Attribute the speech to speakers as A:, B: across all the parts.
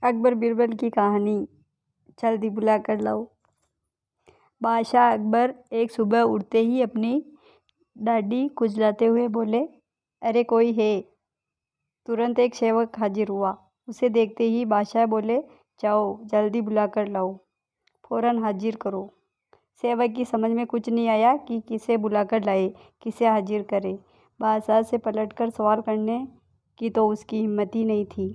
A: अकबर बीरबल की कहानी। जल्दी बुला कर लाओ। बादशाह अकबर एक सुबह उठते ही अपनी दाढ़ी खुजलाते हुए बोले, अरे कोई है। तुरंत एक सेवक हाजिर हुआ। उसे देखते ही बादशाह बोले, जाओ जल्दी बुला कर लाओ, फौरन हाजिर करो। सेवक की समझ में कुछ नहीं आया कि किसे बुलाकर लाए, किसे हाजिर करे। बादशाह से पलटकर सवाल करने की तो उसकी हिम्मत ही नहीं थी।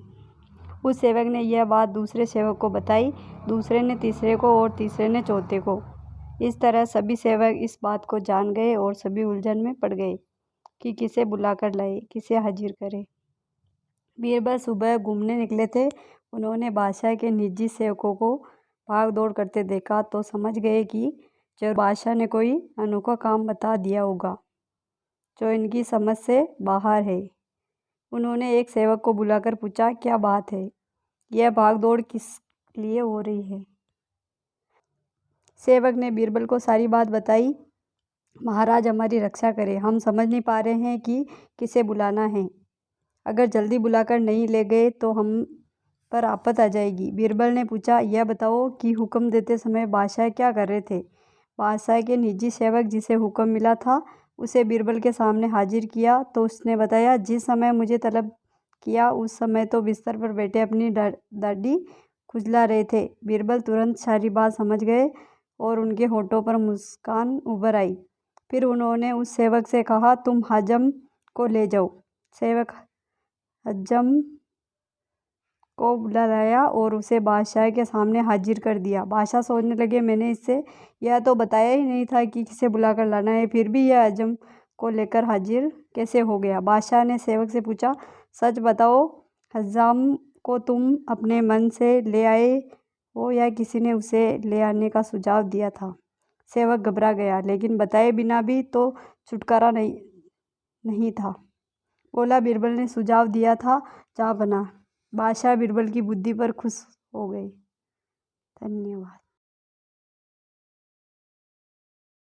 A: उस सेवक ने यह बात दूसरे सेवक को बताई, दूसरे ने तीसरे को और तीसरे ने चौथे को। इस तरह सभी सेवक इस बात को जान गए और सभी उलझन में पड़ गए कि किसे बुलाकर लाए, किसे हाजिर करे। बीरबल सुबह घूमने निकले थे। उन्होंने बादशाह के निजी सेवकों को भाग दौड़ करते देखा तो समझ गए कि जरूर बादशाह ने कोई अनोखा काम बता दिया होगा जो इनकी समझ से बाहर है। उन्होंने एक सेवक को बुलाकर पूछा, क्या बात है, यह भाग दौड़ किस लिए हो रही है। सेवक ने बीरबल को सारी बात बताई। महाराज हमारी रक्षा करें, हम समझ नहीं पा रहे हैं कि किसे बुलाना है। अगर जल्दी बुलाकर नहीं ले गए तो हम पर आफत आ जाएगी। बीरबल ने पूछा, यह बताओ कि हुक्म देते समय बादशाह क्या कर रहे थे। बादशाह के निजी सेवक जिसे हुक्म मिला था उसे बीरबल के सामने हाजिर किया तो उसने बताया, जिस समय मुझे तलब किया उस समय तो बिस्तर पर बैठे अपनी दाढ़ी खुजला रहे थे। बीरबल तुरंत सारी बात समझ गए और उनके होठों पर मुस्कान उभर आई। फिर उन्होंने उस सेवक से कहा, तुम हाजम को ले जाओ। सेवक हज्जम को बुला लाया और उसे बादशाह के सामने हाजिर कर दिया। बादशाह सोचने लगे, मैंने इससे यह तो बताया ही नहीं था कि किसे बुलाकर लाना है, फिर भी यह हज्जम को लेकर हाजिर कैसे हो गया। बादशाह ने सेवक से पूछा, सच बताओ, हज्जाम को तुम अपने मन से ले आए हो या किसी ने उसे ले आने का सुझाव दिया था। सेवक घबरा गया, लेकिन बताए बिना भी तो छुटकारा नहीं था। बोला, बीरबल ने सुझाव दिया था, जा बना। बादशाह बीरबल की बुद्धि पर खुश हो गए। धन्यवाद।